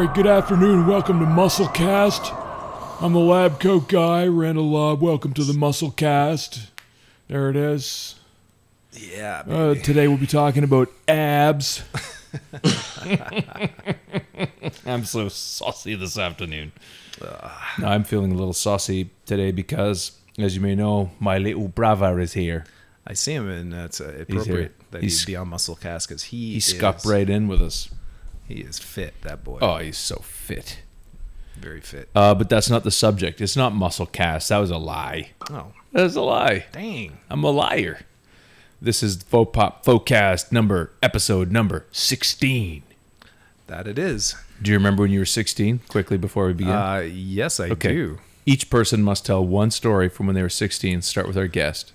right, good afternoon. Welcome to FauxCast. I'm the lab coat guy, Randall Lobb. Welcome to the FauxCast. There it is. Yeah, baby. Today we'll be talking about abs. I'm so saucy this afternoon. I'm feeling a little saucy today because, as you may know, my little brother is here. I see him, and it's appropriate that he'd be on FauxCast because he scupped right in with us. He is fit, that boy. Oh, he's so fit. Very fit. But that's not the subject. It's not FauxCast. That was a lie. Oh. That was a lie. Dang. I'm a liar. This is FauxPop FauxCast episode number 16. That it is. Do you remember when you were 16? Quickly before we begin. Yes, I do. Each person must tell one story from when they were 16. Start with our guest.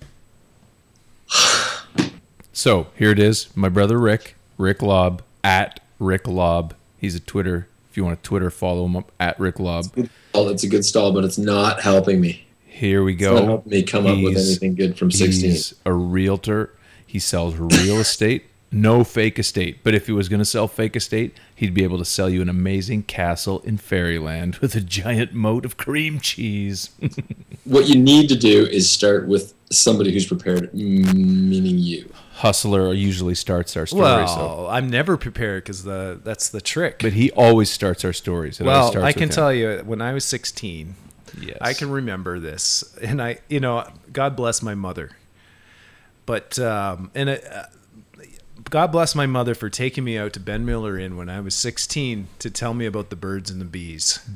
So here it is. My brother Rick Lobb, at Rick Lobb. He's a Twitter. If you want to Twitter, follow him up at Rick Lobb. It's a good stall, but it's not helping me. Here we go. It's not helping me come up with anything good from 16. He's a realtor. He sells real estate. No fake estate. But if he was going to sell fake estate, he'd be able to sell you an amazing castle in fairyland with a giant moat of cream cheese. What you need to do is start with somebody who's prepared, meaning you. Hustler usually starts our story. Well, I'm never prepared because that's the trick. But he always starts our stories. Well, I can tell you, when I was 16, yes. I can remember this, and God bless my mother. But God bless my mother for taking me out to Ben Miller Inn when I was 16 to tell me about the birds and the bees.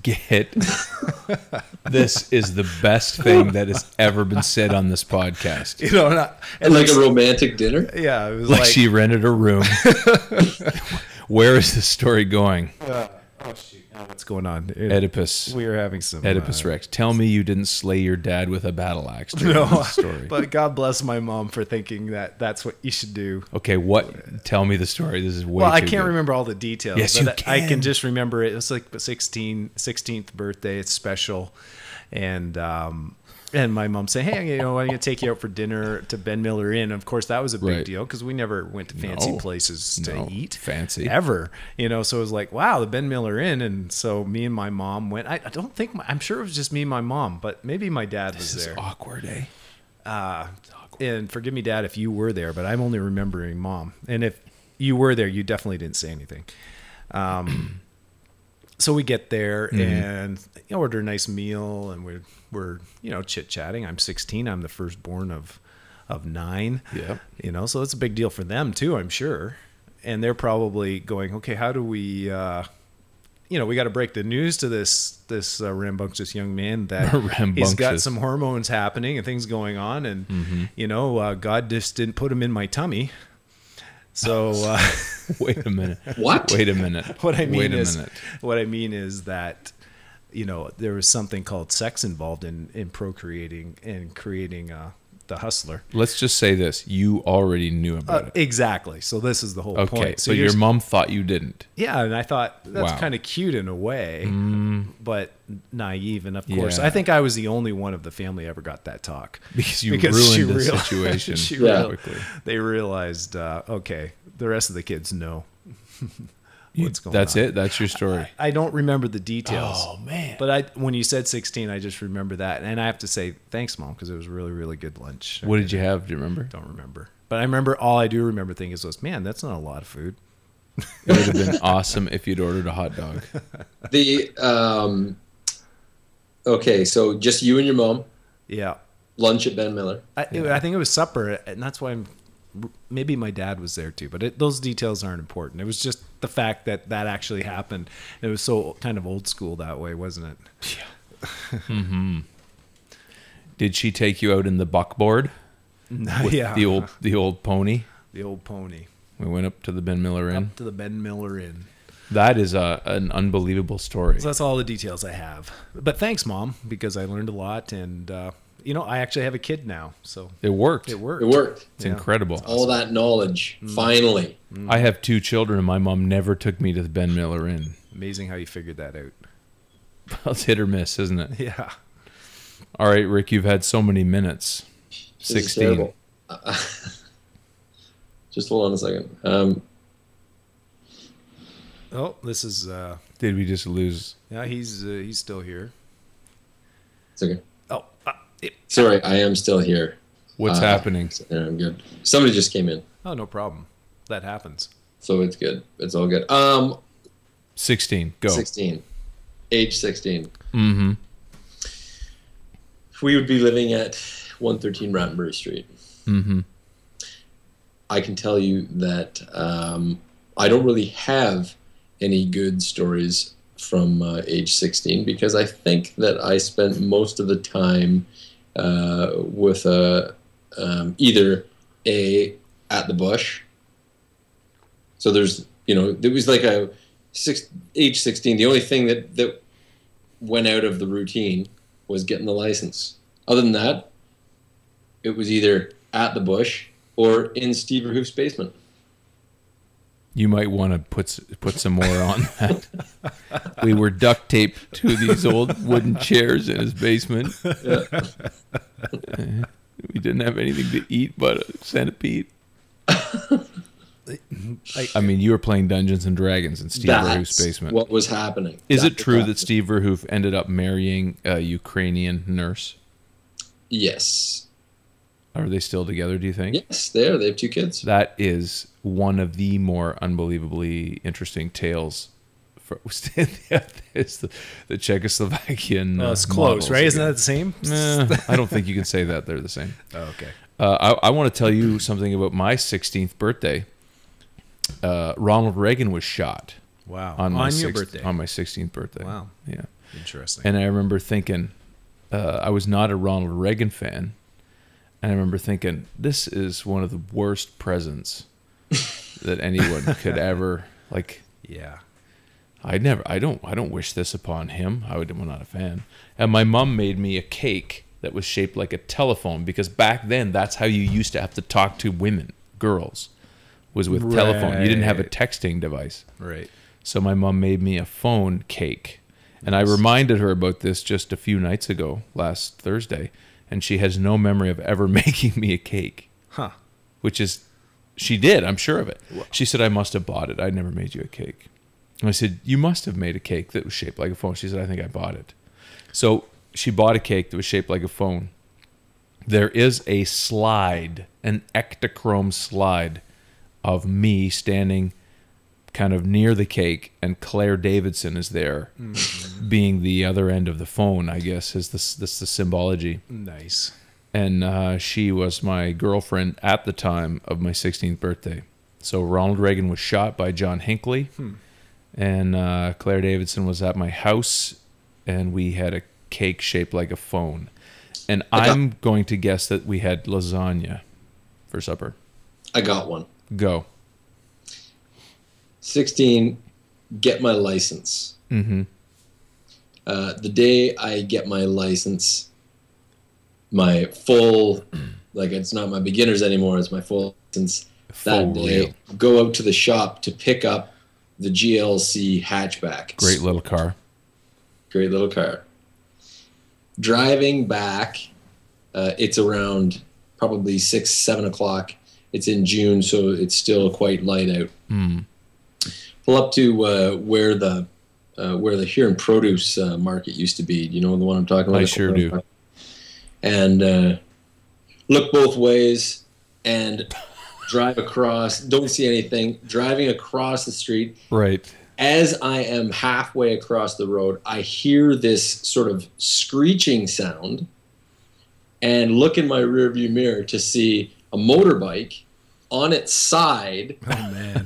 This is the best thing that has ever been said on this podcast. And like a romantic dinner? Yeah, it was like she rented a room. Where is this story going? Oh shoot! What's going on? Oedipus. We are having some Oedipus Rex. Tell me you didn't slay your dad with a battle axe during the story. But God bless my mom for thinking that that's what you should do. Okay, what? Tell me the story. This is way well, I too can't good. Remember all the details. Yes, but you can. I can just remember it was like 16th birthday. It's special, and my mom saying, "Hey, I'm going to take you out for dinner to Ben Miller Inn." Of course, that was a big deal because we never went to fancy places to eat. Fancy ever, so it was like, wow, the Ben Miller Inn, and so me and my mom went. I don't think I'm sure it was just me and my mom, but maybe my dad was there. This is awkward, eh? Awkward. And forgive me, Dad, if you were there, but I'm only remembering Mom. And if you were there, you definitely didn't say anything. So we get there and order a nice meal, and we're chit-chatting. I'm 16. I'm the firstborn of 9. Yeah. So it's a big deal for them too, I'm sure. And they're probably going, okay, how do we we got to break the news to this rambunctious young man that he's got some hormones happening and things going on, and God just didn't put him in my tummy. So wait a minute. What? Wait a minute. What I mean is that there was something called sex involved in procreating and creating the hustler. Let's just say this: you already knew about it. Exactly. So this is the whole point. Okay, so your mom thought you didn't. Yeah, and I thought that's kind of cute in a way, but naive. And of course, I think I was the only one of the family ever got that talk because ruined the situation quickly. They realized, okay, the rest of the kids know. What's going That's on. it. That's your story. I don't remember the details. Oh man! But when you said 16, I just remember that, and I have to say thanks, Mom, because it was really, really good lunch. What did you have? Do you remember? Don't remember. But I remember all I do remember thinking was, man, that's not a lot of food. It would have been awesome if you'd ordered a hot dog. Okay, so just you and your mom. Yeah. Lunch at Ben Miller. I think it was supper, and that's why maybe my dad was there too, but those details aren't important. It was just the fact that actually happened. It was so kind of old school that way, wasn't it? Yeah. Did she take you out in the buckboard? Yeah. The old pony. The old pony. We went up to the Ben Miller Inn. Up to the Ben Miller Inn. That is an unbelievable story. So that's all the details I have. But thanks, Mom, because I learned a lot, and I actually have a kid now, so it worked. It's incredible. All that knowledge, finally. I have 2 children, and my mom never took me to the Ben Miller Inn. Amazing how you figured that out. Well, it's hit or miss, isn't it? Yeah. All right, Rick, you've had so many minutes. 16. Just hold on a second. Oh, this is. Did we just lose? Yeah, he's still here. It's okay. Oh, Sorry, I am still here. What's happening? Yeah, I'm good. Somebody just came in. oh, no problem. That happens. So it's good. It's all good. 16. Go. 16. Age 16. Mm-hmm. We would be living at 113 Rattenbury Street. Mm-hmm. I can tell you that I don't really have any good stories from age 16 because I think that I spent most of the time with either at the bush. So there's, there was like age 16. The only thing that went out of the routine was getting the license. Other than that, it was either at the bush or in Steve Verhoef's basement. You might want to put some more on that. We were duct taped to these old wooden chairs in his basement. Yeah. We didn't have anything to eat but a centipede. I mean, you were playing Dungeons and Dragons in Steve Verhoef's basement. What was happening? Is it true that Steve Verhoef ended up marrying a Ukrainian nurse? Yes. Are they still together, do you think? Yes, they have 2 kids. That is one of the more unbelievably interesting tales. It's the Czechoslovakian. Oh, it's close, right? Again. Isn't that the same? I don't think you can say that they're the same. Oh, okay. I want to tell you something about my 16th birthday. Ronald Reagan was shot. Wow. On your birthday? On my 16th birthday. Wow. Yeah. Interesting. And I remember thinking, I was not a Ronald Reagan fan. And I remember thinking, this is one of the worst presents that anyone could ever like. Yeah. I don't wish this upon him. I'm not a fan. And my mom made me a cake that was shaped like a telephone because back then that's how you used to have to talk to girls, was with telephone. You didn't have a texting device. Right. So my mom made me a phone cake. And I reminded her about this just a few nights ago, last Thursday, and she has no memory of ever making me a cake. Huh. Which is, she did, I'm sure of it. She said, I must have bought it. I never made you a cake. And I said, you must have made a cake that was shaped like a phone. She said, I think I bought it. So she bought a cake that was shaped like a phone. There is a slide, an Ektachrome slide of me standing kind of near the cake, and Claire Davidson is there, being the other end of the phone, I guess, is this the symbology. Nice. And she was my girlfriend at the time of my 16th birthday. So Ronald Reagan was shot by John Hinckley, and Claire Davidson was at my house, and we had a cake shaped like a phone. And I'm going to guess that we had lasagna for supper. I got one. Go. 16, get my license. Mm-hmm. The day I get my license, my full, like it's not my beginners anymore, it's my full license. That day, go out to the shop to pick up the GLC hatchback. Great little car. Great little car. Driving back, it's around probably 6, 7 o'clock. It's in June, so it's still quite light out. Pull up to where the here in produce market used to be. You know the one I'm talking about? I sure do. And look both ways and drive across. Don't see anything. Driving across the street. Right. As I am halfway across the road, I hear this sort of screeching sound and look in my rearview mirror to see a motorbike on its side, oh man,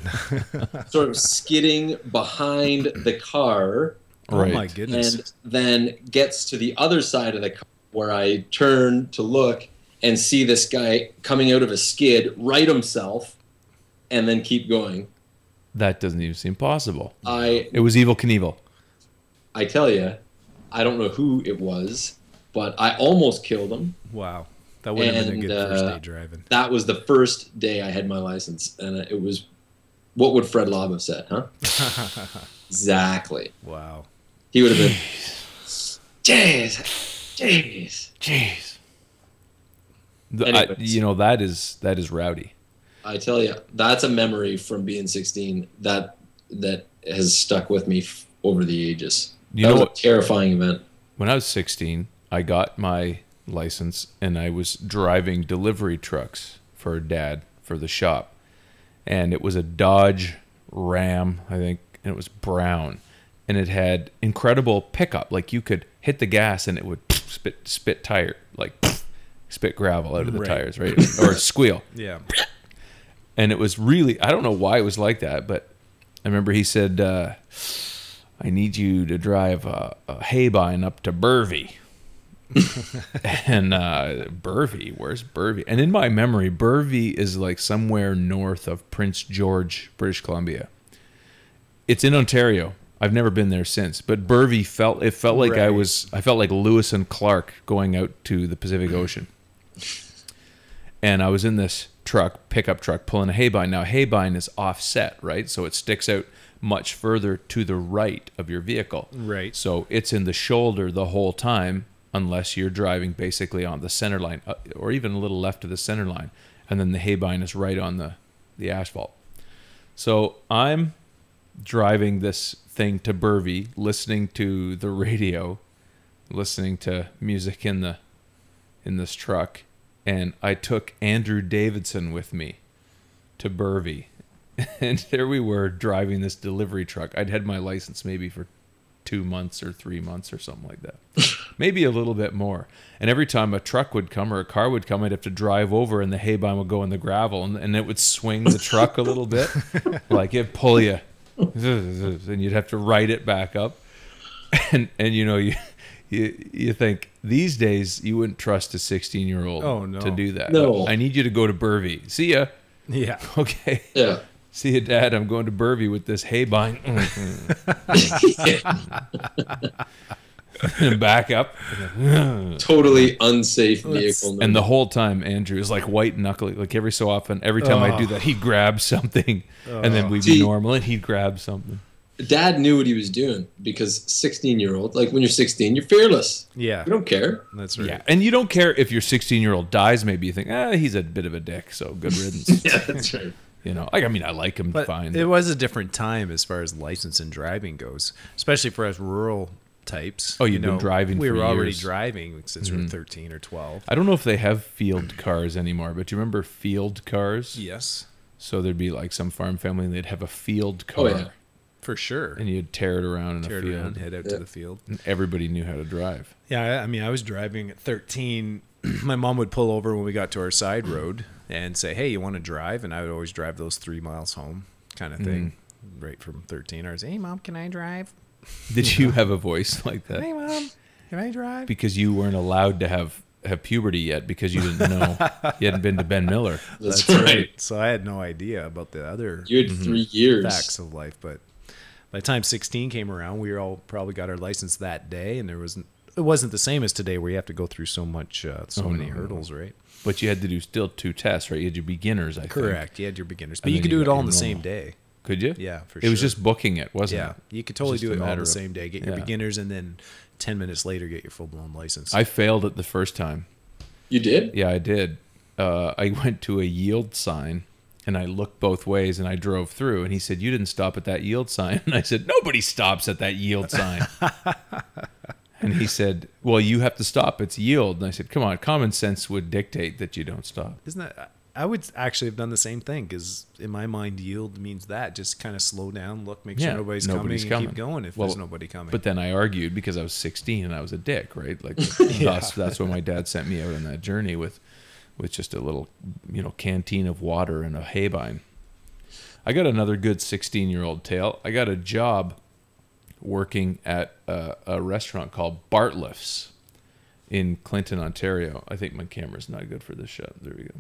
sort of skidding behind the car. Right. Oh my goodness. And then gets to the other side of the car where I turn to look and see this guy coming out of a skid, right himself, and then keep going. That doesn't even seem possible. It was Evel Knievel. I tell you, I don't know who it was, but I almost killed him. Wow. That would have been a good first day driving. That was the first day I had my license, and it was, what would Fred Lobb have said, huh? Exactly. Wow. He would have been, jeez. That is rowdy. I tell you, that's a memory from being 16 that that has stuck with me over the ages. You That know was a what? terrifying event. When I was 16, I got my license and I was driving delivery trucks for Dad for the shop. And it was a Dodge Ram, I think, and it was brown. And it had incredible pickup. Like you could hit the gas and it would spit tire, like spit gravel out of the tires, right? Or squeal. Yeah. And it was really, I don't know why it was like that, but I remember he said, I need you to drive a Haybine up to Burvey. And Burvey, where's Burvey? And in my memory, Burvey is like somewhere north of Prince George, British Columbia. It's in Ontario. I've never been there since, but Burvey felt like I felt like Lewis and Clark going out to the Pacific Ocean. And I was in this pickup truck, pulling a Haybine. Now, Haybine is offset, right? So it sticks out much further to the right of your vehicle. Right. So it's in the shoulder the whole time, unless you're driving basically on the center line, or even a little left of the center line. And then the Haybine is right on the asphalt. So I'm driving this thing to Burvey, listening to the radio, listening to music in this truck. And I took Andrew Davidson with me to Burvey. And there we were driving this delivery truck. I'd had my license maybe for 2 months or 3 months or something like that. Maybe a little bit more. And every time a truck would come or a car would come, I'd have to drive over and the Haybine would go in the gravel and it would swing the truck a little bit. Like it'd pull you. And you'd have to ride it back up. And you know, you think these days you wouldn't trust a 16-year-old to do that. No. I need you to go to Burvey. See ya. Yeah. Okay. Yeah. See you, Dad. I'm going to Burvey with this Haybine. And back up. Totally unsafe vehicle. And the whole time, Andrew is like white knuckling. Like every so often, every time I do that, he'd grab something. And then we'd be normal and he'd grab something. Dad knew what he was doing because 16-year-old, like when you're 16, you're fearless. Yeah. You don't care. That's right. Yeah. And you don't care if your 16-year-old dies. Maybe you think, he's a bit of a dick, so good riddance. Yeah, that's right. You know, I mean, I like him fine. It was a different time as far as license and driving goes, especially for us rural types. Oh, you've been driving We for were already years. driving since we were 13 or 12. I don't know if they have field cars anymore, but you remember field cars? Yes, So there'd be like some farm family and they'd have a field car. Oh, yeah. for sure. And you'd tear it around in a field. Around, head out to the field. And everybody knew how to drive. Yeah, I mean, I was driving at 13. My mom would pull over when we got to our side road and say, "Hey, you want to drive?" And I would always drive those 3 miles home, kind of thing. Right from 13, I was, "Hey, Mom, can I drive?" Did you have a voice like that? "Hey, Mom, can I drive?" Because you weren't allowed to have puberty yet because you didn't know. You hadn't been to Ben Miller. That's right. So I had no idea about the other You had 3 years. facts of life. But by the time 16 came around, we all probably got our license that day, and it wasn't the same as today where you have to go through so many hurdles, right? But you had to do still 2 tests, right? You had your beginners, I think. Correct. You had your beginners, but And you then could you do it got all your on the same normal. day. Could you? Yeah, for It was sure. just booking it, wasn't Yeah, it? you could totally Just do a it all matter the of- same day. Get your yeah. beginners, and then 10 minutes later, get your full-blown license. I failed it the first time. You did? Yeah, I did. I went to a yield sign, and I looked both ways, and I drove through. And he said, "You didn't stop at that yield sign." And I said, "Nobody stops at that yield sign." And he said, "Well, you have to stop. It's yield." And I said, "Come on, common sense would dictate that you don't stop." Isn't that? I would actually have done the same thing because in my mind, yield means that just kind of slow down, look, make sure Yeah, nobody's nobody's coming, and keep coming. going if Well, there's nobody coming. But then I argued because I was 16 and I was a dick, right? Like that's when my dad sent me out on that journey with just a little, canteen of water and a Haybine. I got another good 16-year-old tale. I got a job working at a restaurant called Bartlett's in Clinton, Ontario. I think my camera's not good for this shot. There we go.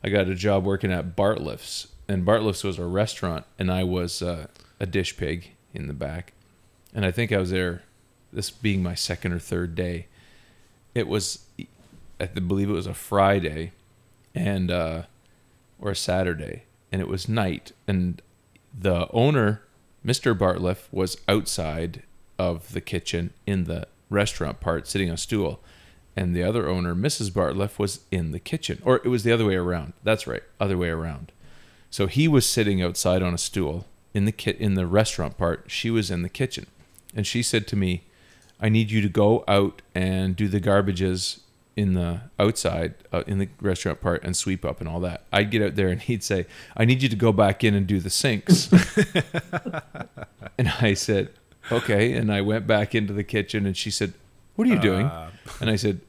I got a job working at Bartlett's, and Bartlett's was a restaurant, and I was a dish pig in the back. And I think I was there, this being my second or third day. It was, I believe it was a Friday, and or a Saturday, and it was night. And the owner, Mr. Bartlett, was outside of the kitchen in the restaurant part, sitting on a stool. And the other owner, Mrs. Bartlett, was in the kitchen. Or it was the other way around. That's right, other way around. So he was sitting outside on a stool in the restaurant part. She was in the kitchen, and she said to me, "I need you to go out and do the garbages in the outside, in the restaurant part, and sweep up and all that." I'd get out there and he'd say, "I need you to go back in and do the sinks." And I said, "Okay." And I went back into the kitchen and she said, "What are you doing?" And I said,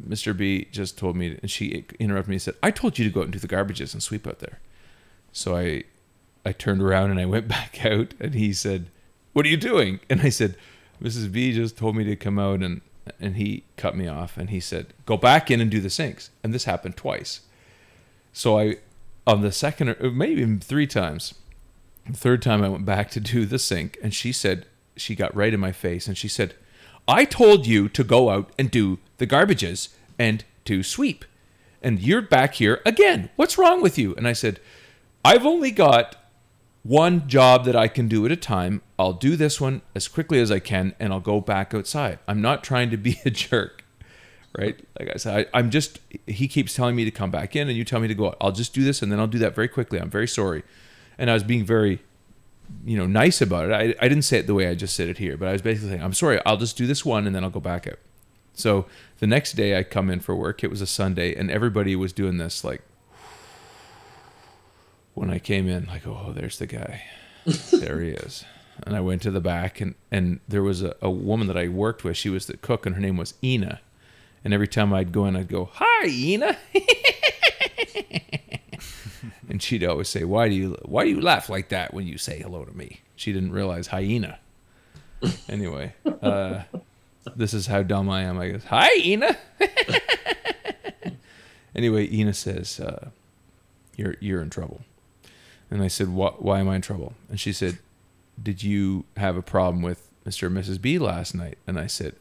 "Mr. B just told me," and she interrupted me and said, "I told you to go out and do the garbages and sweep out there." So I turned around and I went back out and he said, "What are you doing?" And I said, "Mrs. B just told me to come out," and he cut me off and he said, "Go back in and do the sinks." And this happened twice. So on the second, or maybe even 3 times, the third time I went back to do the sink, and she said, she got right in my face and she said, "I told you to go out and do the garbages and to sweep, and you're back here again. What's wrong with you?" And I said, "I've only got one job that I can do at a time. I'll do this one as quickly as I can, and I'll go back outside. I'm not trying to be a jerk," right? Like I said, he keeps telling me to come back in, and you tell me to go out. I'll just do this, and then I'll do that very quickly. I'm very sorry. And I was being very, nice about it. I didn't say it the way I just said it here, but I was basically saying, "I'm sorry, I'll just do this one, and then I'll go back out." So the next day I come in for work. It was a Sunday, and everybody was doing this, like, when I came in, like, "Oh, there's the guy. There he is." And I went to the back, and there was a woman that I worked with. She was the cook, and her name was Ina. And every time I'd go in, I'd go, "Hi, Ina." And she'd always say, why do you laugh like that when you say hello to me?" She didn't realize hyena. Anyway, this is how dumb I am. I go, "Hi, Ina." Anyway, Ina says, you're in trouble." And I said, "Why am I in trouble?" And she said, "Did you have a problem with Mr. and Mrs. B last night?" And I said,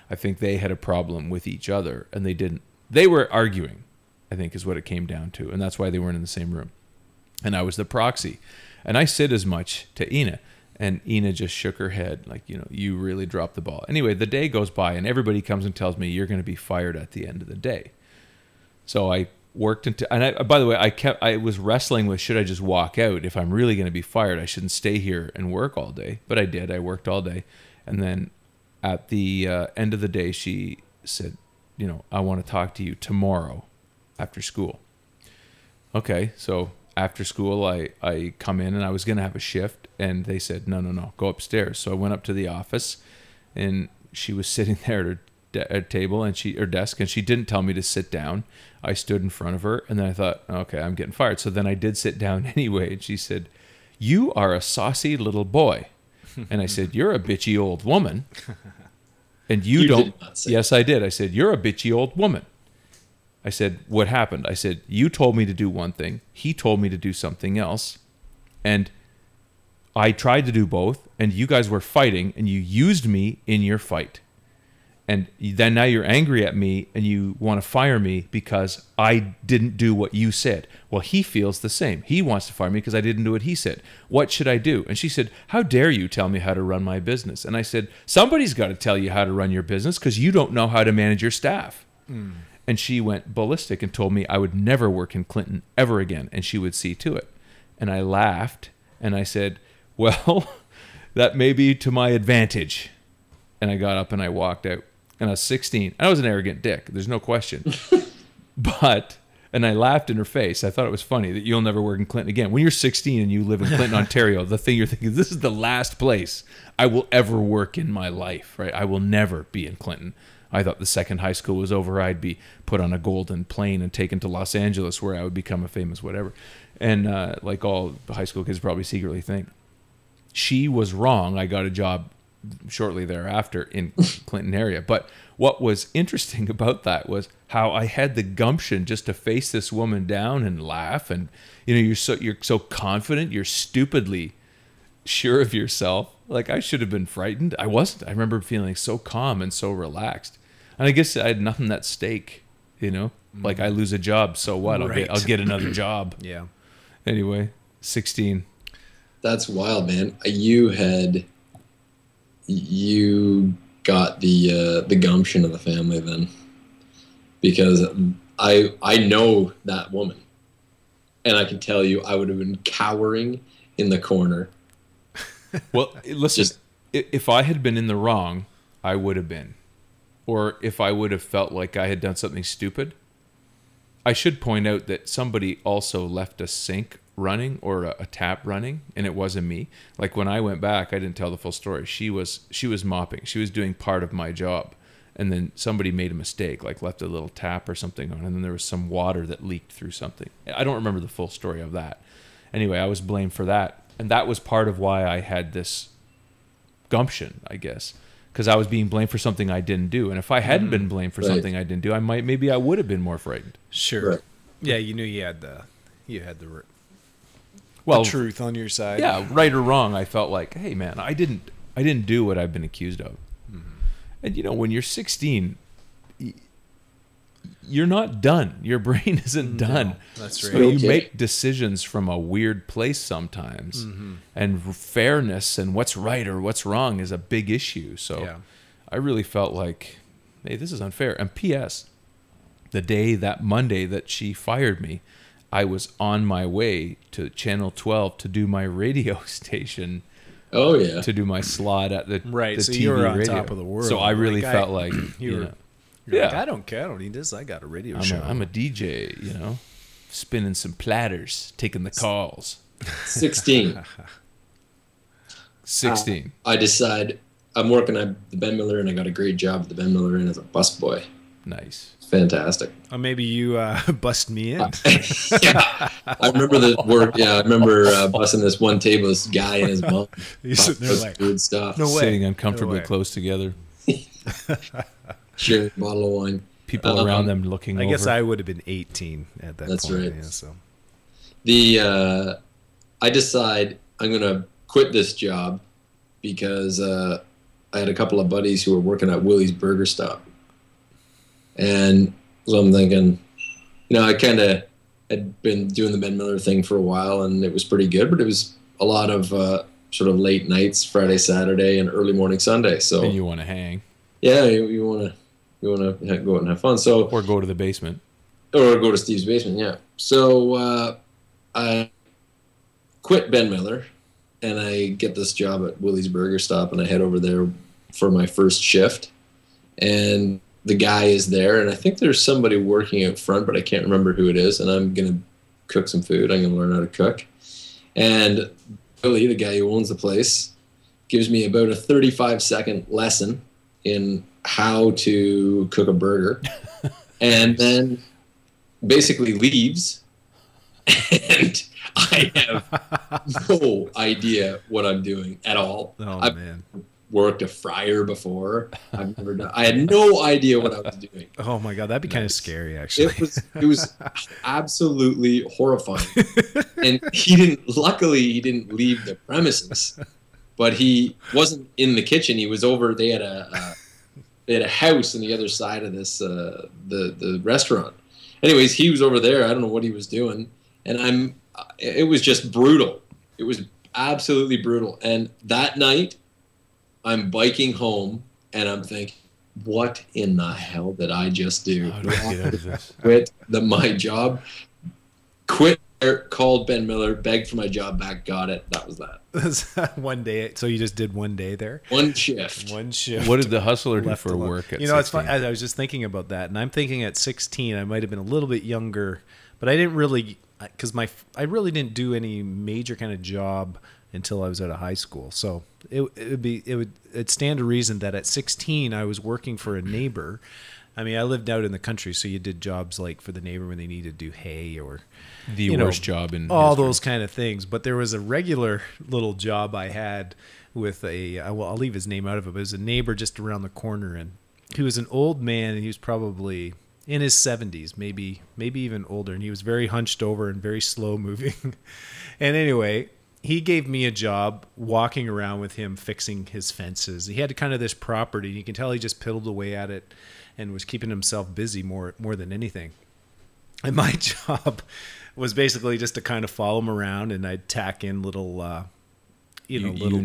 I think they had a problem with each other, and they didn't. They were arguing, I think is what it came down to, and that's why they weren't in the same room. And I was the proxy. And I said as much to Ina, and Ina just shook her head like, "You really dropped the ball." Anyway, the day goes by, and everybody comes and tells me, "You're going to be fired at the end of the day." So I worked by the way, I was wrestling with, should I just walk out? If I'm really going to be fired, I shouldn't stay here and work all day. But I did. I worked all day. And then at the end of the day, she said, "I want to talk to you tomorrow after school." Okay, so after school, I come in, and I was going to have a shift, and they said, no, go upstairs. So I went up to the office, and she was sitting there at her table or desk, and she didn't tell me to sit down. I stood in front of her, and then I thought, okay, I'm getting fired. So then I did sit down anyway, and she said, "You are a saucy little boy." And I said, "You're a bitchy old woman." And you don't. Did not say Yes, that. I did. I said, "You're a bitchy old woman." I said, "What happened?" I said, "You told me to do one thing. He told me to do something else. And I tried to do both, and you guys were fighting, and you used me in your fight. And then now you're angry at me, and you want to fire me because I didn't do what you said." Well, he feels the same. He wants to fire me because I didn't do what he said. What should I do? And she said, "How dare you tell me how to run my business?" And I said, "Somebody's got to tell you how to run your business because you don't know how to manage your staff." And she went ballistic and told me I would never work in Clinton ever again, and she would see to it. And I laughed, and I said, "Well, that may be to my advantage." And I got up and I walked out. And I was 16. I was an arrogant dick. There's no question. And I laughed in her face. I thought it was funny that you'll never work in Clinton again. When you're 16 and you live in Clinton, Ontario, the thing you're thinking, this is the last place I will ever work in my life, right? I will never be in Clinton. I thought the second high school was over, I'd be put on a golden plane and taken to Los Angeles where I would become a famous whatever. And like all high school kids probably secretly think. She was wrong. I got a job shortly thereafter in Clinton area. But what was interesting about that was how I had the gumption just to face this woman down and laugh. And you're so confident, you're stupidly sure of yourself. Like, I should have been frightened. I wasn't. I remember feeling so calm and so relaxed. And I guess I had nothing at stake, Like, I lose a job, so what? I'll get another job. Yeah. Anyway, 16. That's wild, man. You got the gumption of the family then, because I know that woman, and I can tell you I would have been cowering in the corner. Well, listen, if I had been in the wrong, I would have been. Or if I would have felt like I had done something stupid. I should point out that somebody also left a sink running or a tap running, and it wasn't me. Like when I went back, I didn't tell the full story. She was mopping. She was doing part of my job. And then somebody made a mistake, like left a little tap or something on, and then there was some water that leaked through something. I don't remember the full story of that. Anyway, I was blamed for that. And that was part of why I had this gumption, I guess, because I was being blamed for something I didn't do. And if I hadn't been blamed for something I didn't do, maybe I would have been more frightened. Sure. Right. Yeah, you knew you had the Well, truth on your side. Yeah, right or wrong, I felt like, hey man, I didn't do what I've been accused of. And when you're 16, you're not done. Your brain isn't done. No, that's right. So you make decisions from a weird place sometimes. And fairness and what's right or what's wrong is a big issue. So I really felt like, hey, this is unfair. And P.S., that Monday that she fired me, I was on my way to Channel 12 to do my radio station. Oh yeah. To do my slot at the so TV you were on radio. top of the world. So I really felt like you're like, I don't care. I don't need this. I got a radio show. I'm a DJ, spinning some platters, taking the calls. 16. 16. I decide I'm working at the Ben Miller, and I got a great job at the Ben Miller Inn as a busboy. Nice. Fantastic. Maybe you bust me in. Yeah, I remember the work. Yeah, I remember busting this one table. This guy and his mom. You're sitting there like, good stuff. No way. Sitting uncomfortably close together. Sharing a bottle of wine. People around them looking over. I guess I would have been 18 at that point. That's right. Yeah, so. I decide I'm going to quit this job because I had a couple of buddies who were working at Willie's Burger Stop. And so I'm thinking, I kind of had been doing the Ben Miller thing for a while, and it was pretty good, but it was a lot of sort of late nights, Friday, Saturday, and early morning Sunday. So and you want to hang. Yeah, you want to go out and have fun. So or go to the basement. Or go to Steve's basement, yeah. So I quit Ben Miller, and I get this job at Willie's Burger Stop, and I head over there for my first shift. And the guy is there, and I think there's somebody working out front, but I can't remember who it is, and I'm going to cook some food. I'm going to learn how to cook. And Billy, the guy who owns the place, gives me about a 35-second lesson in how to cook a burger, and then basically leaves, and I have no idea what I'm doing at all. Oh, man. Worked a fryer before. I've never done. I had no idea what I was doing. Oh my god, that'd be kind of scary, actually. It was absolutely horrifying. And luckily he didn't leave the premises, but he wasn't in the kitchen. He was over. They had a house on the other side of this the restaurant. Anyways, he was over there. I don't know what he was doing, and it was just brutal. It was absolutely brutal. And that night, I'm biking home, and I'm thinking, what in the hell did I just do? How do I get out of this? Quit my job. Quit there, called Ben Miller, begged for my job back, got it. That was that. One day. So you just did one day there? One shift. One shift. What did the hustler do for work at 16? It's fun. I was just thinking about that, and I'm thinking at 16, I might have been a little bit younger, but I didn't really, because I really didn't do any major kind of job until I was out of high school. So it'd stand to reason that at 16 I was working for a neighbor. I mean, I lived out in the country, so you did jobs like for the neighbor when they needed to do hay or the worst job in all history. Those kind of things. But there was a regular little job I had with I'll leave his name out of it, but it was a neighbor just around the corner, and he was an old man, and he was probably in his 70s, maybe even older, and he was very hunched over and very slow moving. And anyway, he gave me a job walking around with him fixing his fences. He had kind of this property, and you can tell he just piddled away at it and was keeping himself busy more than anything. And my job was basically just to kind of follow him around, and I'd tack in little little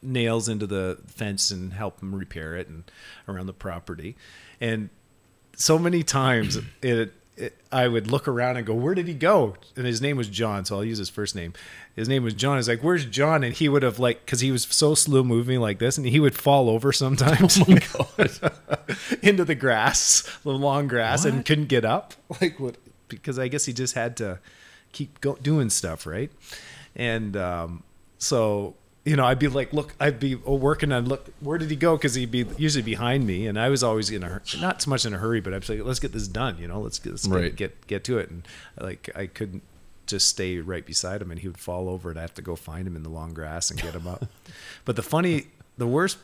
nails into the fence and help him repair it and around the property. And so many times I would look around and go, where did he go? And his name was John, so I'll use his first name. His name was John. I was like, where's John? And he would have like, because he was so slow moving like this, and he would fall over sometimes. Oh my God. Into the grass, the long grass, and couldn't get up. Like what? Because I guess he just had to keep doing stuff, right? And so, you know, I'd be like, look, I'd be working on, look, where did he go? Because he'd be usually behind me, and I was always in a hurry, not so much in a hurry, but I'd say, let's get this done, you know, let's get to it. And like, I couldn't just stay right beside him, and he would fall over, and I have to go find him in the long grass and get him up. But the funny worst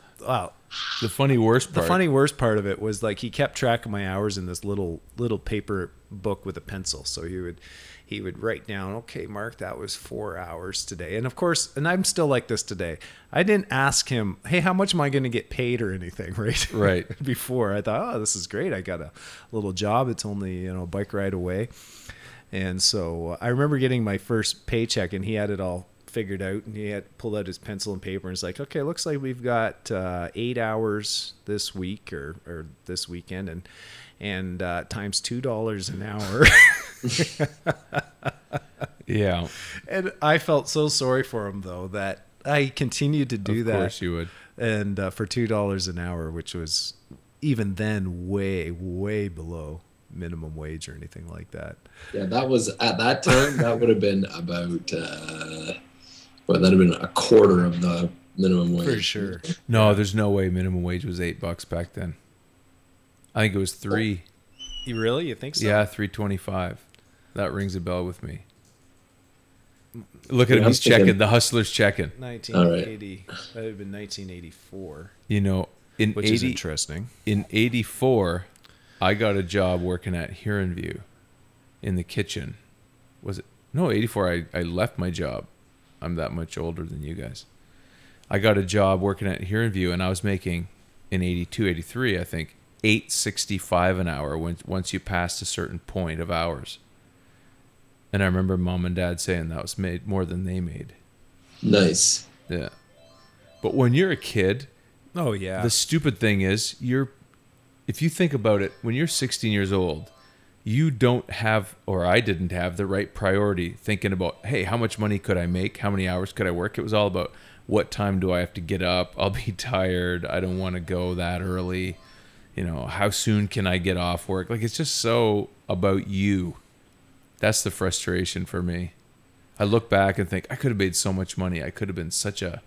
part of it was like he kept track of my hours in this little paper book with a pencil. So he would write down, okay, Mark, that was 4 hours today. And of course, and I'm still like this today, I didn't ask him, hey, how much am I going to get paid or anything, right? Right. Before I thought, oh, this is great. I got a little job. It's only, you know, a bike ride away. And so I remember getting my first paycheck, and he had it all figured out, and he had pulled out his pencil and paper, and it's like, okay, looks like we've got 8 hours this week or this weekend, and times $2 an hour. Yeah. And I felt so sorry for him, though, that I continued to do that. Of course you would. And for $2 an hour, which was even then way, way below minimum wage or anything like that. Yeah, that was, at that time, that would have been about, that would have been a quarter of the minimum wage. For sure. No, there's no way minimum wage was $8 back then. I think it was $3. You really? You think so? Yeah, $3.25. That rings a bell with me. Look at him, he's checking. The hustler's checking. 1980. That would have been 1984. You know, which is interesting. In 84, I got a job working at Here and View in the kitchen. Was it? No, 84, I left my job. I'm that much older than you guys. I got a job working at Here and View, and I was making, in 82, 83, I think, $8.65 an hour once you passed a certain point of hours. And I remember Mom and Dad saying that was made more than they made. Nice. Yeah. But when you're a kid, oh yeah, the stupid thing is if you think about it, when you're 16 years old, you don't have, or I didn't have, the right priority thinking about, hey, how much money could I make? How many hours could I work? It was all about, what time do I have to get up? I'll be tired. I don't want to go that early. You know, how soon can I get off work? Like, it's just so about you. That's the frustration for me. I look back and think, I could have made so much money. I could have been such a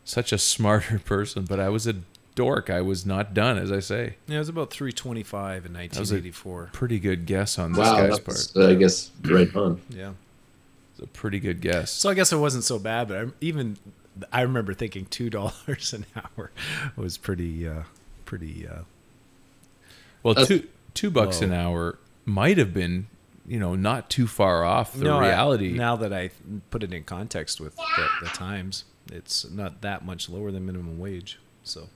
smarter person, but I was a dork. I was not done, as I say. Yeah, it was about 325 in 1984. That was a pretty good guess on this guy's part. I guess right on. Yeah, it's a pretty good guess. So I guess it wasn't so bad, but I remember thinking $2 an hour was pretty. Well, $2 an hour might have been, you know, not too far off the reality. Now that I put it in context with the times, it's not that much lower than minimum wage. So,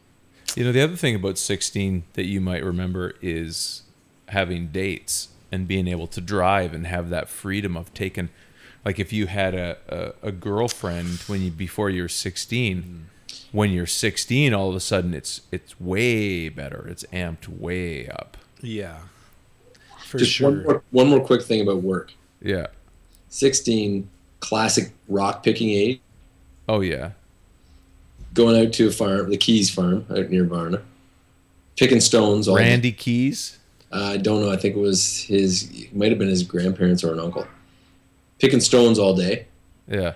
you know, the other thing about 16 that you might remember is having dates and being able to drive and have that freedom of taking, like if you had a girlfriend before you were 16, when you're 16, all of a sudden it's way better. It's amped way up. Yeah. For Just sure. One more quick thing about work. Yeah. 16, classic rock picking age. Oh yeah. Going out to a farm, the Keys farm out near Varna, picking stones. Randy Keys? I don't know. I think it might have been his grandparents or an uncle. Picking stones all day. Yeah.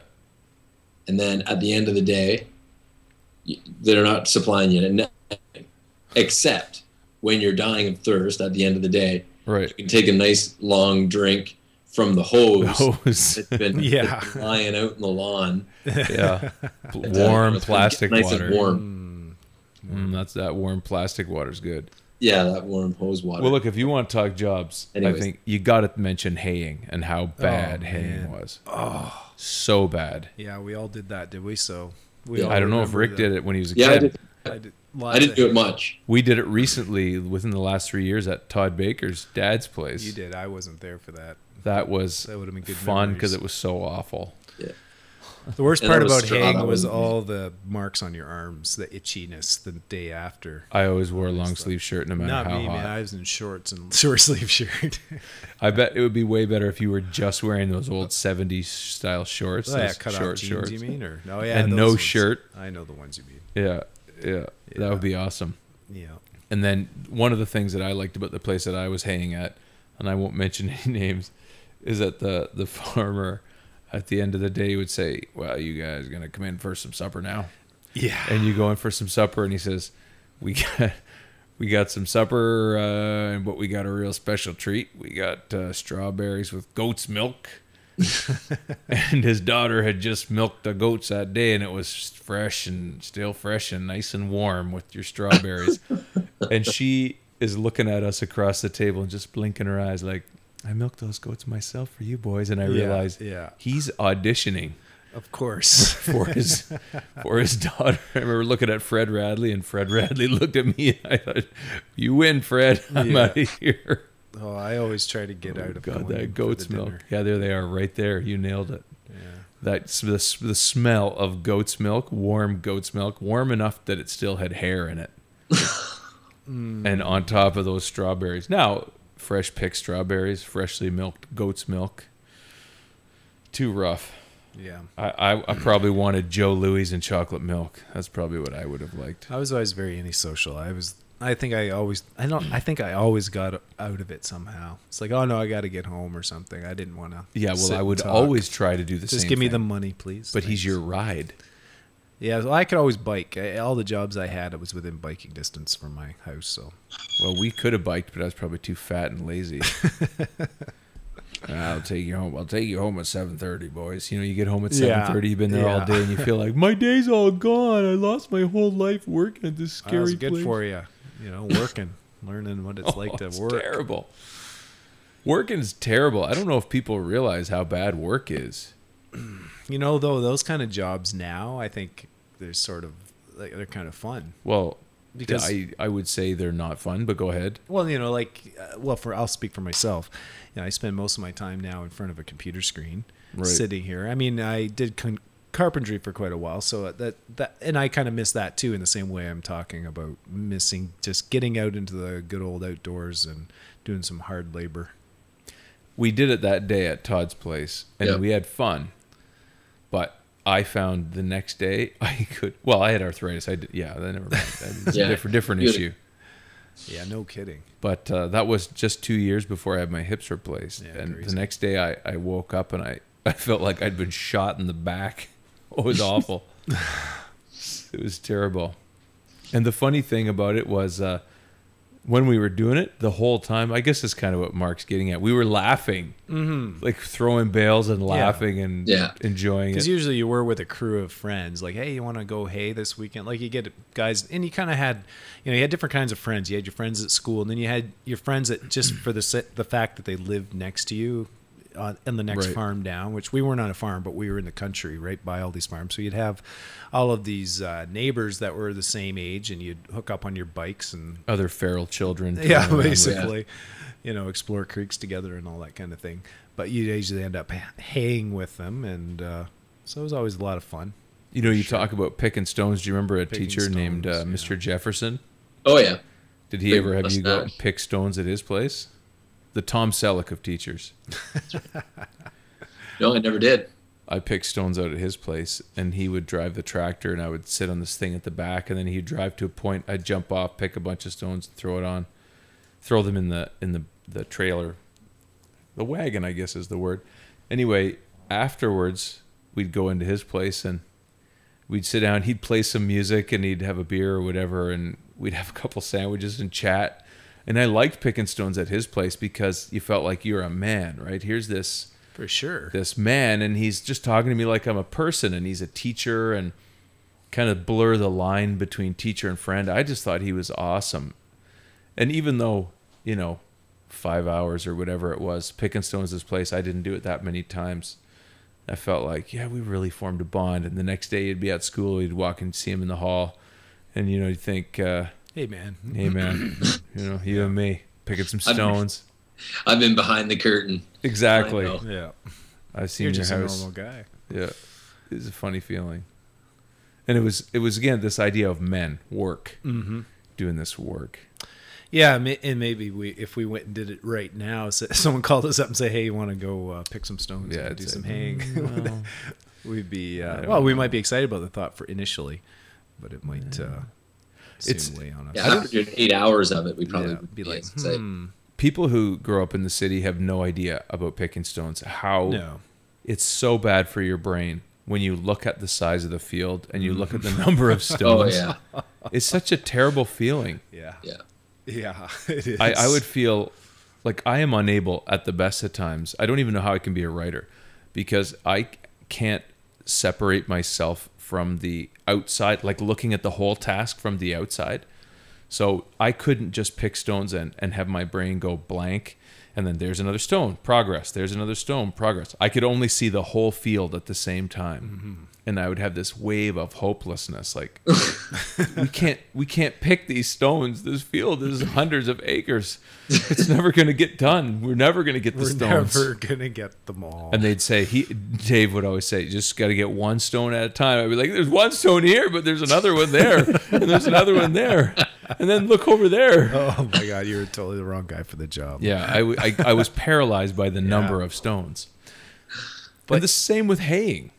And then at the end of the day, they're not supplying you anything, except when you're dying of thirst at the end of the day. Right. You can take a nice long drink from the hose. It's been lying out in the lawn. Yeah. Warm plastic nice water. And warm. That warm plastic water's good. Yeah, that warm hose water. Well, look, if you want to talk jobs, anyways. I think you got to mention haying and how bad haying was. Oh, so bad. Yeah, we all did that, did we? So I don't know if Rick did it when he was a kid. I didn't do it much. We did it recently within the last 3 years at Todd Baker's dad's place. You did. I wasn't there for that. That would have been good fun because it was so awful. Yeah. The worst And part that was about haying straw. was all the marks on your arms, the itchiness the day after. I always wore a long sleeve shirt no matter Not how me, hot. man. I was in shorts and short sleeve shirt. I bet it would be way better if you were just wearing those old 70s style shorts. Oh, yeah, those cut short off jeans, shorts. you mean? Or no, yeah, And those no ones. shirt. I know the ones you mean. Yeah, that would be awesome. Yeah. And then one of the things that I liked about the place that I was hanging at, and I won't mention any names, is that the farmer at the end of the day would say, "Well, you guys gonna come in for some supper now?" Yeah. And you go in for some supper, and he says, we got some supper, but we got a real special treat. We got strawberries with goat's milk." And his daughter had just milked the goats that day, and it was fresh and still fresh and nice and warm with your strawberries. And she is looking at us across the table and just blinking her eyes like, "I milked those goats myself for you boys." And I realized he's auditioning Of course. for his daughter. I remember looking at Fred Radley, and Fred Radley looked at me, and I thought, "You win, Fred. I'm out of here." Oh, I always try to get out of God, going that for goat's the milk. dinner. Yeah, there they are, right there. You nailed it. Yeah. That's the smell of goat's milk, warm goat's milk, warm enough that it still had hair in it. And on top of those strawberries. Now, fresh picked strawberries, freshly milked goat's milk. Too rough. Yeah. I probably wanted Joe Louis and chocolate milk. That's probably what I would have liked. I was always very antisocial. I think I always got out of it somehow. It's like, oh no, I got to get home or something. I didn't want to. Yeah, well, I would always try to do the same Just give me thing. the money, please. But he's Thanks. your ride. Yeah, well, I could always bike. All the jobs I had, it was within biking distance from my house. So Well, we could have biked, but I was probably too fat and lazy. I'll take you home. I'll take you home at 7:30, boys. You know, you get home at 7:30. You've been there all day, and you feel like my day's all gone. I lost my whole life working at this scary was good place. for you. You know, working, learning what it's like to It's work. terrible. Working's terrible. I don't know if people realize how bad work is. You know, though, those kind of jobs now, I think they're sort of like they're kind of fun. Well, Because- I would say they're not fun, but go ahead. Well, you know, like, I'll speak for myself. You know, I spend most of my time now in front of a computer screen, Right. sitting here. I mean, I did carpentry for quite a while, so that, and I kind of miss that too. In the same way, I'm talking about missing just getting out into the good old outdoors and doing some hard labor. We did it that day at Todd's place, and Yep. we had fun. But I found the next day I could. Well, I had arthritis. I did. Yeah, never mind. That's Yeah. a different You- issue. Yeah, no kidding. But that was just 2 years before I had my hips replaced. Yeah, And crazy. the next day I woke up and I felt like I'd been shot in the back. It was awful. It was terrible. And the funny thing about it was when we were doing it, the whole time, I guess that's kind of what Mark's getting at. We were laughing, like throwing bales and laughing and Yeah. enjoying Because it. usually you were with a crew of friends, like, hey, you want to go hay this weekend? Like, you get guys, and you kind of had, you had different kinds of friends. You had your friends at school, and then you had your friends that just for the fact that they lived next to you in the next Right. farm down, which we weren't on a farm, but we were in the country right by all these farms. So you'd have all of these neighbors that were the same age, and you'd hook up on your bikes and Other feral children. yeah, thrown around with- basically, explore creeks together and all that kind of thing. But you usually end up haying with them, and so it was always a lot of fun. You talk about picking stones. Do you remember a Picking teacher named stones, yeah. Mr. Jefferson? Oh yeah. Did he Big ever have you go mustache. and pick stones at his place? The Tom Selleck of teachers. No, I never did. I picked stones out at his place, and he would drive the tractor, and I would sit on this thing at the back, and then he'd drive to a point. I'd jump off, pick a bunch of stones, throw them in the trailer, the wagon, I guess is the word. Anyway, afterwards, we'd go into his place, and we'd sit down. He'd play some music, and he'd have a beer or whatever, and we'd have a couple sandwiches and chat. And I liked picking stones at his place because you felt like you're a man, right? Here's this For sure. man, and he's just talking to me like I'm a person, and he's a teacher, and kind of blur the line between teacher and friend. I just thought he was awesome. And even though, 5 hours or whatever it was, picking stones at his place, I didn't do it that many times. I felt like, yeah, we really formed a bond. And the next day you'd be at school, you'd walk and see him in the hall, and you'd think, Hey, man. hey man, you and me picking some stones. I've been behind the curtain. Exactly. I know. Yeah. I've seen You're your just house. a normal guy. Yeah. is a funny feeling. And it was again this idea of men work, doing this work. Yeah, and maybe if we went and did it right now, so someone called us up and say, "Hey, you want to go pick some stones and do some haying?" Well, we'd be we might be excited about the thought for initially, but it might soon weigh on us. Yeah, after doing 8 hours of it, we probably would be like, People who grow up in the city have no idea about picking stones. It's so bad for your brain when you look at the size of the field and you look at the number of stones. Oh yeah, it's such a terrible feeling. Yeah. Yeah, it is. I would feel like I am unable at the best of times. I don't even know how I can be a writer because I can't separate myself from the outside, like looking at the whole task from the outside. So I couldn't just pick stones and have my brain go blank. And then there's another stone, progress. There's another stone, progress. I could only see the whole field at the same time. And I would have this wave of hopelessness. Like, we can't pick these stones. This field is hundreds of acres. It's never going to get done. We're never going to get the stones. We're never going to get them all. And they'd say, Dave would always say, you just got to get one stone at a time. I'd be like, there's one stone here, but there's another one there. And there's another one there. And then look over there. Oh my God, you were totally the wrong guy for the job. Yeah, I was paralyzed by the number of stones. But the same with haying.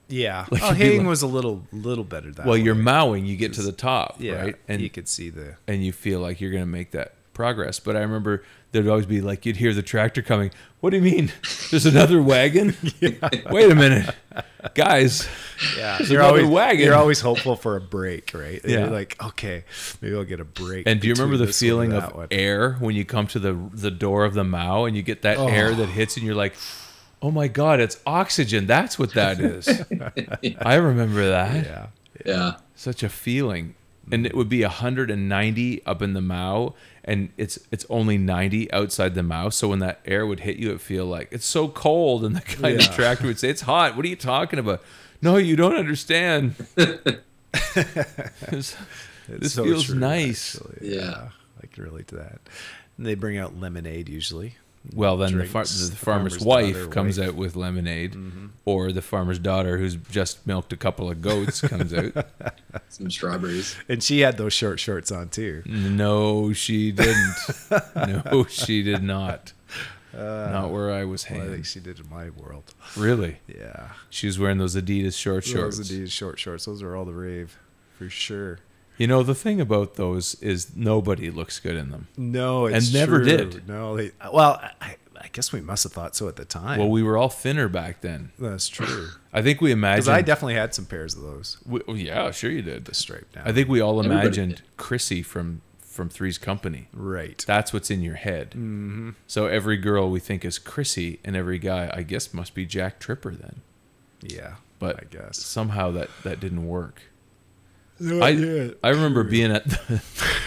Yeah. Like haying was a little better that way. Well, you're mowing, you get to the top, right? And you could see and you feel like you're going to make that progress. But I remember there'd always be like, you'd hear the tractor coming. What do you mean? There's another wagon? Wait a minute. Guys. Yeah. There's another wagon. You're always hopeful for a break, right? Yeah. You're like, okay, maybe I'll get a break. And do you remember the feeling of air when you come to the door of the mow and you get that air that hits and you're like, oh my God, it's oxygen. That's what that is. I remember that. Yeah. Such a feeling. And it would be 190 up in the mow, and it's only 90 outside the mow. So when that air would hit you, it feel like it's so cold. And the guy in the tractor would say, "It's hot. What are you talking about?" No, you don't understand. This so feels true, nice. Actually. Yeah, I can relate to that. And they bring out lemonade usually. Well, then the farmer's wife comes out with lemonade, or the farmer's daughter, who's just milked a couple of goats, comes out. Some strawberries. And she had those short shorts on too. No, she didn't. No, she did not. Not where I was hanging. Well, I think she did in my world. Really? Yeah. She was wearing those Adidas short shorts. Those Adidas short shorts. Those are all the rave, for sure. You know, the thing about those is nobody looks good in them. No, it's and never true. did. No, I guess we must have thought so at the time. Well, we were all thinner back then. That's true. I think we imagined. Because I definitely had some pairs of those. Yeah, sure you did. The stripe down. I think we all imagined Chrissy from Three's Company. Right. That's what's in your head. Mm-hmm. So every girl we think is Chrissy, and every guy, I guess, must be Jack Tripper then. Yeah, but I guess somehow that didn't work. I remember being at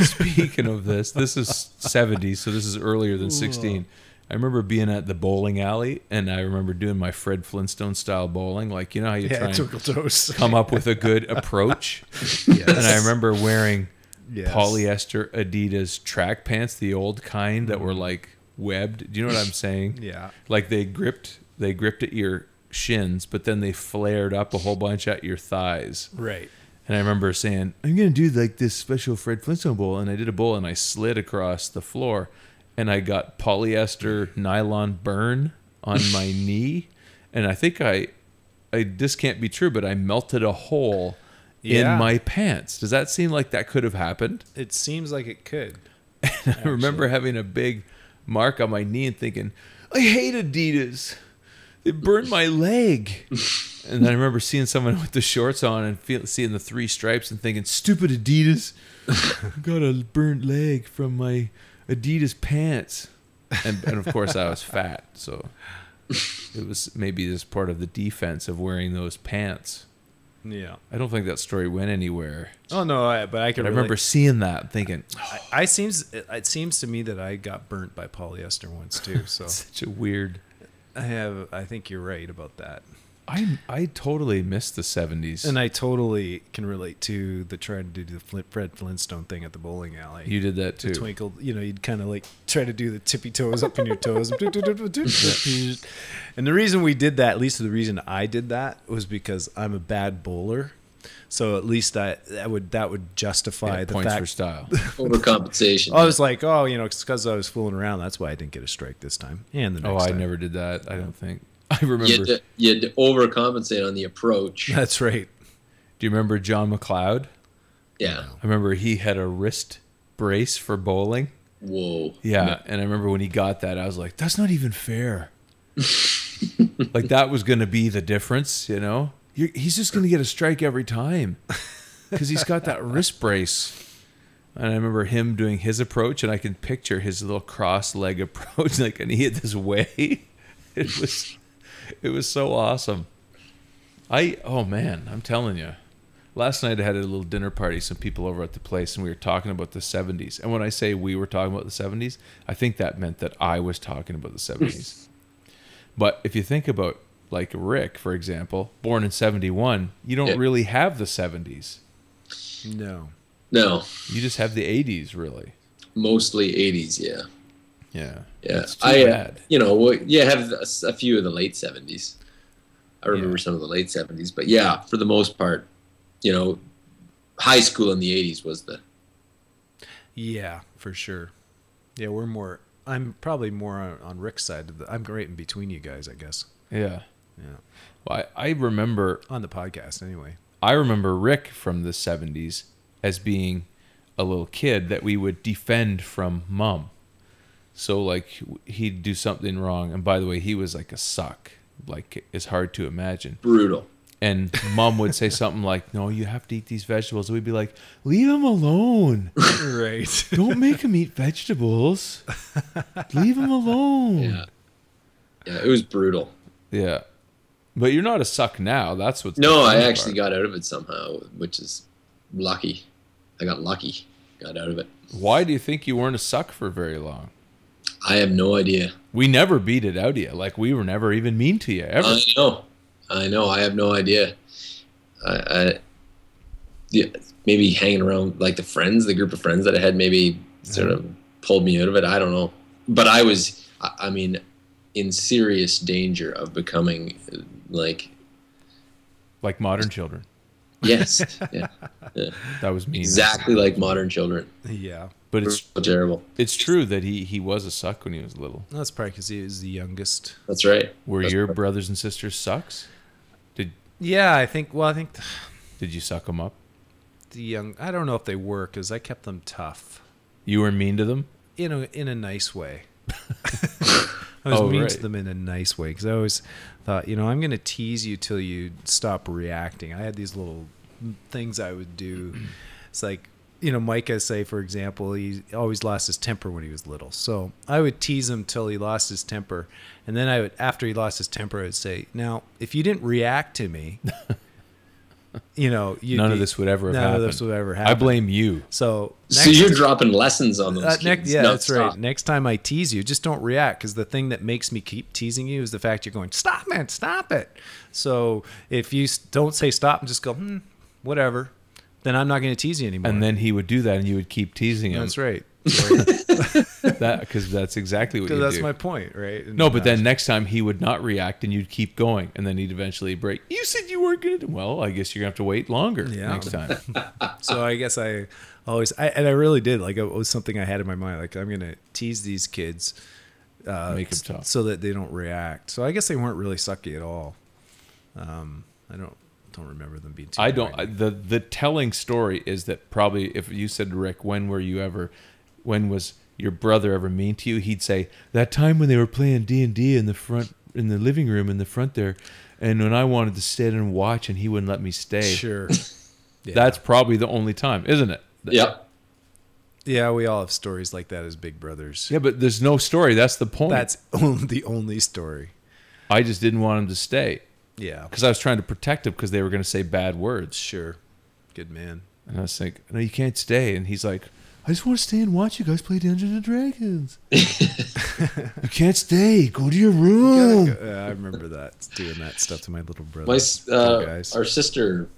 speaking of this is 70s, so this is earlier than 16. I remember being at the bowling alley, and I remember doing my Fred Flintstone style bowling, like, you know how you try and come up with a good approach. Yes. And I remember wearing polyester Adidas track pants, the old kind that were like webbed. Do you know what I'm saying? Yeah. Like they gripped at your shins, but then they flared up a whole bunch at your thighs. Right. And I remember saying, I'm going to do like this special Fred Flintstone bowl. And I did a bowl and I slid across the floor and I got polyester nylon burn on my knee. And I think this can't be true, but I melted a hole in my pants. Does that seem like that could have happened? It seems like it could. And I remember having a big mark on my knee and thinking, I hate Adidas. They burned my leg. And then I remember seeing someone with the shorts on and seeing the 3 stripes and thinking, stupid Adidas. I got a burnt leg from my Adidas pants. And of course I was fat. So it was maybe this part of the defense of wearing those pants. Yeah. I don't think that story went anywhere. Oh, no, but I remember seeing that thinking. It seems to me that I got burnt by polyester once too. So such a weird. I think you're right about that. I totally missed the 70s. And I totally can relate to the trying to do the Fred Flintstone thing at the bowling alley. You did that too. The twinkle, you'd kind of like try to do the tippy toes up in your toes. And the reason we did that, at least the reason I did that, was because I'm a bad bowler. So at least that would justify the points fact for style. Overcompensation. I was like, it's because I was fooling around. That's why I didn't get a strike this time. And the next time. I never did that. I don't think. I remember. You had to overcompensate on the approach. That's right. Do you remember John McLeod? Yeah. I remember he had a wrist brace for bowling. Whoa. Yeah, no. And I remember when he got that, I was like, that's not even fair. Like, that was going to be the difference, He's just going to get a strike every time because he's got that wrist brace. And I remember him doing his approach, and I can picture his little cross-leg approach, and he had this way. It was so awesome. Oh man, I'm telling you. Last night I had a little dinner party, some people over at the place, and we were talking about the 70s. And when I say we were talking about the 70s, I think that meant that I was talking about the 70s. But if you think about, like Rick, for example, born in 71, you don't really have the 70s. No. You just have the 80s, really. Mostly 80s, yeah. Yeah. Yeah. It's too bad. Have a few of the late 70s. I remember some of the late 70s, but yeah, for the most part, high school in the 80s was the. Yeah, for sure. Yeah, I'm probably more on Rick's side. I'm right in between you guys, I guess. Yeah. Yeah. Well, I remember. On the podcast, anyway. I remember Rick from the 70s as being a little kid that we would defend from Mom. So, like, he'd do something wrong. And by the way, he was like a suck. Like, it's hard to imagine. Brutal. And Mom would say something like, no, you have to eat these vegetables. And we'd be like, leave him alone. Right. Don't make him eat vegetables. Leave him alone. Yeah. Yeah, it was brutal. Yeah. But you're not a suck now. That's what's... No, I actually got out of it somehow, which is lucky. I got lucky. Got out of it. Why do you think you weren't a suck for very long? I have no idea. We never beat it out of you. Like, we were never even mean to you, ever. I know. I have no idea. Maybe hanging around, like, the group of friends that I had maybe sort of pulled me out of it. I don't know. But I was, in serious danger of becoming, like modern children. Yes. Yeah. That was me. Exactly like modern children. Yeah. But it's so terrible. It's true that he was a suck when he was little. That's probably because he was the youngest. That's right. Were your brothers and sisters sucks? Yeah, I think. Did you suck them up? I don't know if they were, because I kept them tough. You were mean to them? In a nice way. I was mean to them in a nice way, because I always thought, I'm going to tease you till you stop reacting. I had these little things I would do. It's like, Micah, say, for example, he always lost his temper when he was little. So I would tease him till he lost his temper. And then after he lost his temper, I would say, now, if you didn't react to me, none of this would ever happen. I blame you. So you're dropping lessons on those kids. That's right. Next time I tease you, just don't react, because the thing that makes me keep teasing you is the fact you're going, stop it. So if you don't say stop and just go, whatever, then I'm not going to tease you anymore. And then he would do that, and you would keep teasing him. That's right. Because that's exactly what you do. That's my point, right? No, but then next time he would not react, and you'd keep going, and then he'd eventually break. You said you weren't going to. Well, I guess you're going to have to wait longer next time. So I guess I really did. Like, it was something I had in my mind. Like, I'm going to tease these kids, make them tough, so that they don't react. So I guess they weren't really sucky at all. I don't remember them being too. I don't. The telling story is that probably if you said, Rick, when was your brother ever mean to you? He'd say, that time when they were playing D&D in the living room in the front there, and when I wanted to sit and watch and he wouldn't let me stay. Sure. Yeah. That's probably the only time, isn't it? Yep. Yeah, we all have stories like that as big brothers. Yeah, but there's no story. That's the point. That's the only story. I just didn't want him to stay. Yeah. Because I was trying to protect him because they were going to say bad words. Sure. Good man. And I was like, no, you can't stay. And he's like, I just want to stay and watch you guys play Dungeons and Dragons. You can't stay. Go to your room. I remember that, doing that stuff to my little brother. Our sister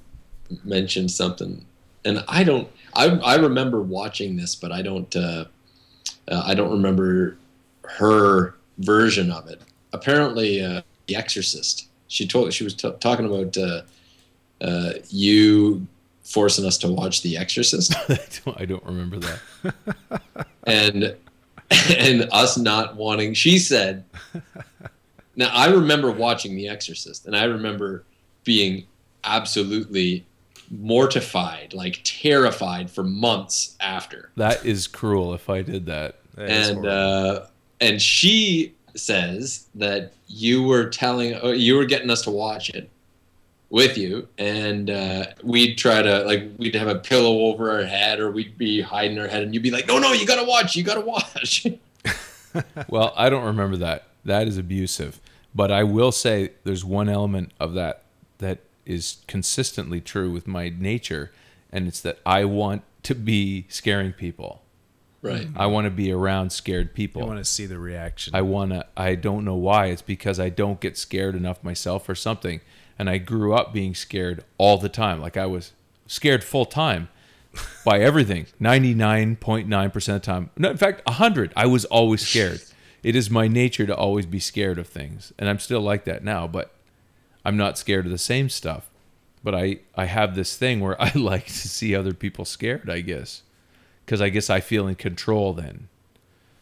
mentioned something, and I remember watching this, but I don't remember her version of it. Apparently, The Exorcist. She was talking about you forcing us to watch The Exorcist. I don't remember that. and us not wanting. She said, now I remember watching The Exorcist, and I remember being absolutely mortified, like terrified for months after. That is cruel if I did that. And she says that you were getting us to watch it with you, and we'd try to, we'd have a pillow over our head, or we'd be hiding our head, and you'd be like, no, you gotta watch. Well, I don't remember that. That is abusive. But I will say there's one element of that is consistently true with my nature, and it's that I want to be scaring people. Right. I want to be around scared people. You want to see the reaction. I don't know why. It's because I don't get scared enough myself or something. And I grew up being scared all the time. Like, I was scared full time by everything. 99.9% of the time. No, in fact, 100. I was always scared. It is my nature to always be scared of things. And I'm still like that now, but I'm not scared of the same stuff. But I have this thing where I like to see other people scared, I guess. Because I guess I feel in control then.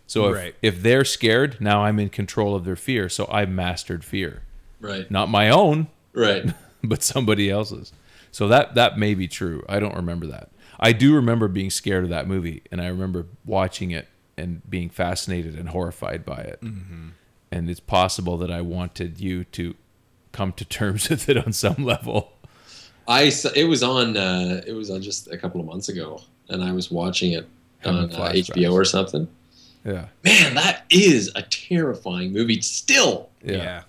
So if they're scared, now I'm in control of their fear. So I mastered fear. Right. Not my own. Right. But somebody else's. So that may be true. I don't remember that. I do remember being scared of that movie. And I remember watching it and being fascinated and horrified by it. Mm-hmm. And it's possible that I wanted you to come to terms with it on some level. It was on just a couple of months ago, and I was watching it on HBO or something. Yeah. Man, that is a terrifying movie still. Yeah.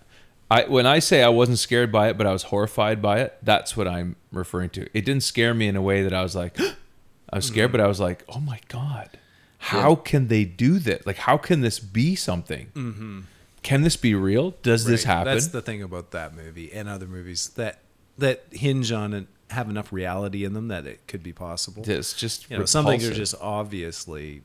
When I say I wasn't scared by it, but I was horrified by it, that's what I'm referring to. It didn't scare me in a way that I was like, I was scared, but I was like, oh my God, how can they do that? Like, how can this be something? Mm-hmm. Can this be real? Does this happen? That's the thing about that movie and other movies that hinge on and have enough reality in them that it could be possible. It's just some things are just obviously,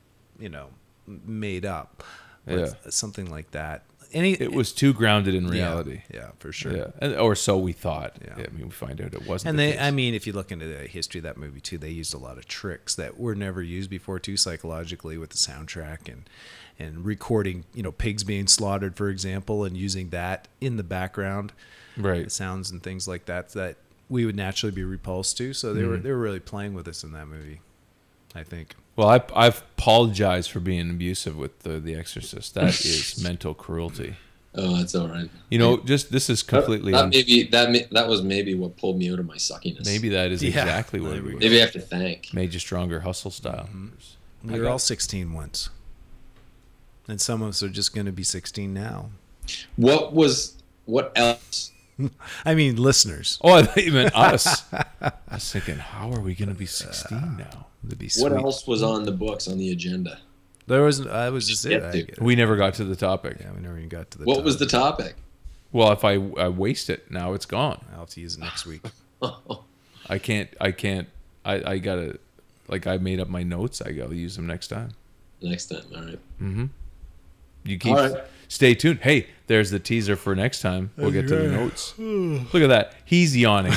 made up. But something like that. It was too grounded in reality. Yeah, for sure. Yeah, or so we thought. Yeah. I mean, we find out it wasn't. And if you look into the history of that movie too, they used a lot of tricks that were never used before too, psychologically, with the soundtrack and recording, pigs being slaughtered, for example, and using that in the background, right? Sounds and things like that we would naturally be repulsed to. So they were really playing with us in that movie, I think. Well, I've apologized for being abusive with the Exorcist. That is mental cruelty. Oh, that's all right. This is completely. That was maybe what pulled me out of my suckiness. Maybe that is exactly what it was. Maybe I have to thank. Made you stronger, hustle style. Mm-hmm. We were all 16 once, and some of us are just going to be 16 now. What else? I mean, listeners. Oh, I thought you meant us. I was thinking, how are we going to be 16 now? What else was on the books, on the agenda? There was. I was just saying. We never got to the topic. Yeah, we never even got to the. What was the topic? Well, if I waste it, now it's gone. I'll have to use it next week. I can't. I gotta. Like, I made up my notes. I gotta use them next time. Next time, all right. Mm-hmm. You keep. Stay tuned. Hey, there's the teaser for next time. We'll get to the notes. Look at that. He's yawning.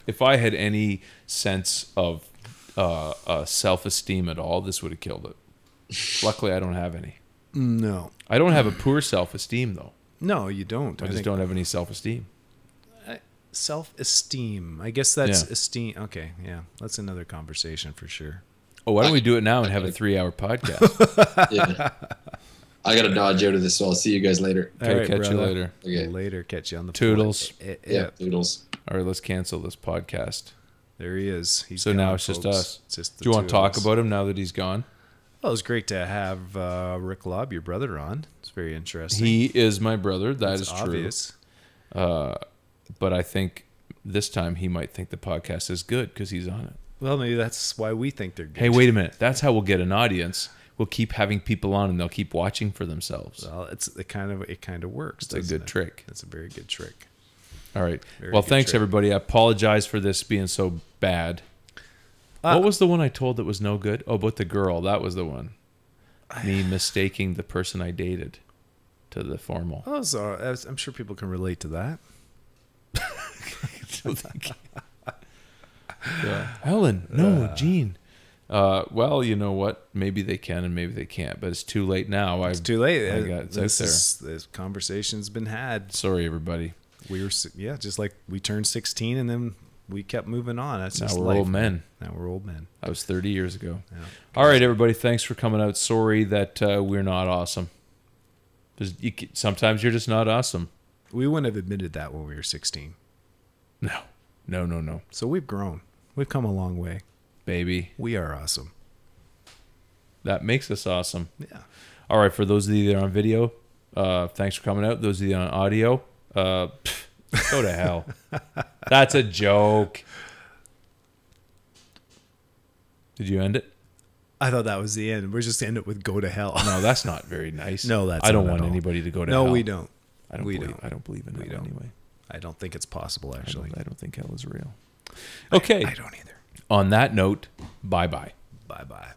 If I had any sense of self-esteem at all, this would have killed it. Luckily, I don't have any. No. I don't have a poor self-esteem, though. No, you don't. I just don't have any self-esteem. Self-esteem. I guess that's esteem. Okay, yeah. That's another conversation for sure. Oh, why don't we do it now and have a 3-hour podcast? Yeah. I got to dodge out of this, so I'll see you guys later. Okay, right, catch you later. Okay. Later, catch you on the Toodles. Yeah, toodles. All right, let's cancel this podcast. There he is. So now it's just us. Do you want to talk about him now that he's gone? Well, it was great to have Rick Lobb, your brother, on. It's very interesting. He is my brother. That's obvious. True. But I think this time he might think the podcast is good because he's on it. Well, maybe that's why we think they're good. Hey, wait a minute. That's how we'll get an audience. We'll keep having people on, and they'll keep watching for themselves. Well, it kind of works. It's a good trick. It's a very good trick. All right. Very well, good thanks trick. everybody. I apologize for this being so bad. What was the one I told that was no good? Oh, about the girl. That was the one. Me mistaking the person I dated to the formal. Oh, so I'm sure people can relate to that. Yeah. Helen, no, Gene. Well, you know what? Maybe they can and maybe they can't, but it's too late now. It's too late. It's out there. This conversation's been had. Sorry, everybody. We were just like we turned 16 and then we kept moving on. That's Now just we're life, old men. Now we're old men. That was 30 years ago. Yeah. All right, everybody. Thanks for coming out. Sorry that we're not awesome. Sometimes you're just not awesome. We wouldn't have admitted that when we were 16. No. So we've grown. We've come a long way. Baby. We are awesome. That makes us awesome. Yeah. All right, for those of you that are on video, thanks for coming out. Those of you on audio, go to hell. That's a joke. Did you end it? I thought that was the end. We're just end it with go to hell. No, that's not very nice. No, that's I don't not want at all. anybody to go to hell. No, we don't. I don't believe in hell anyway. I don't think it's possible, actually. I don't think hell is real. Okay. I don't either. On that note, bye-bye. Bye-bye.